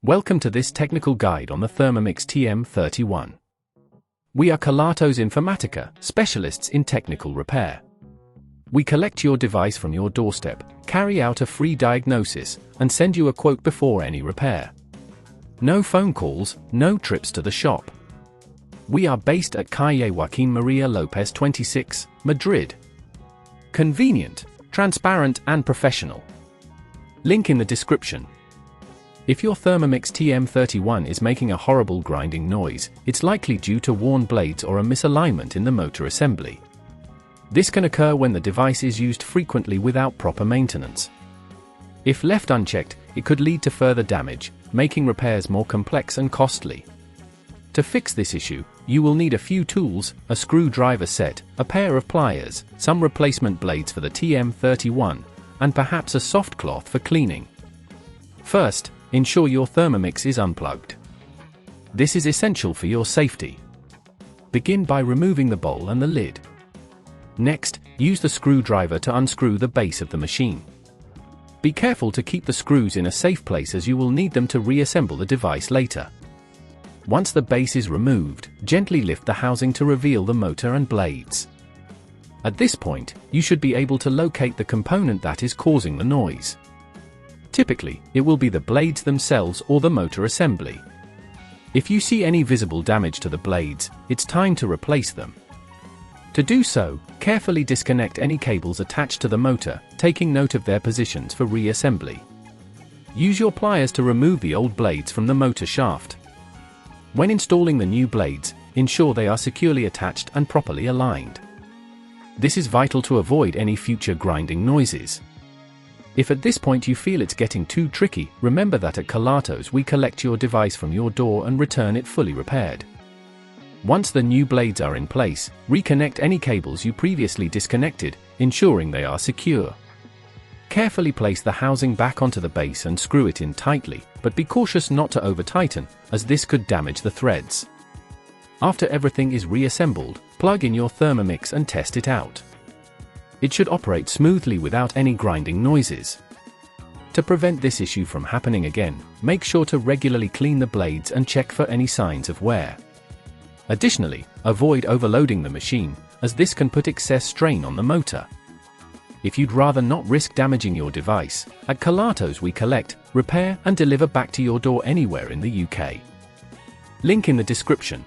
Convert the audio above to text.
Welcome to this technical guide on the Thermomix TM31. We are Kelatos Informatica, specialists in technical repair. We collect your device from your doorstep, carry out a free diagnosis, and send you a quote before any repair. No phone calls, no trips to the shop. We are based at Calle Joaquín María López 26, Madrid. Convenient, transparent and professional. Link in the description. If your Thermomix TM31 is making a horrible grinding noise, it's likely due to worn blades or a misalignment in the motor assembly. This can occur when the device is used frequently without proper maintenance. If left unchecked, it could lead to further damage, making repairs more complex and costly. To fix this issue, you will need a few tools, a screwdriver set, a pair of pliers, some replacement blades for the TM31, and perhaps a soft cloth for cleaning. First, ensure your Thermomix is unplugged. This is essential for your safety. Begin by removing the bowl and the lid. Next, use the screwdriver to unscrew the base of the machine. Be careful to keep the screws in a safe place as you will need them to reassemble the device later. Once the base is removed, gently lift the housing to reveal the motor and blades. At this point, you should be able to locate the component that is causing the noise. Typically, it will be the blades themselves or the motor assembly. If you see any visible damage to the blades, it's time to replace them. To do so, carefully disconnect any cables attached to the motor, taking note of their positions for reassembly. Use your pliers to remove the old blades from the motor shaft. When installing the new blades, ensure they are securely attached and properly aligned. This is vital to avoid any future grinding noises. If at this point you feel it's getting too tricky, remember that at Kelatos we collect your device from your door and return it fully repaired. Once the new blades are in place, reconnect any cables you previously disconnected, ensuring they are secure. Carefully place the housing back onto the base and screw it in tightly, but be cautious not to over-tighten, as this could damage the threads. After everything is reassembled, plug in your Thermomix and test it out. It should operate smoothly without any grinding noises. To prevent this issue from happening again, make sure to regularly clean the blades and check for any signs of wear. Additionally, avoid overloading the machine, as this can put excess strain on the motor. If you'd rather not risk damaging your device, at Kelatos we collect, repair and deliver back to your door anywhere in the UK. Link in the description.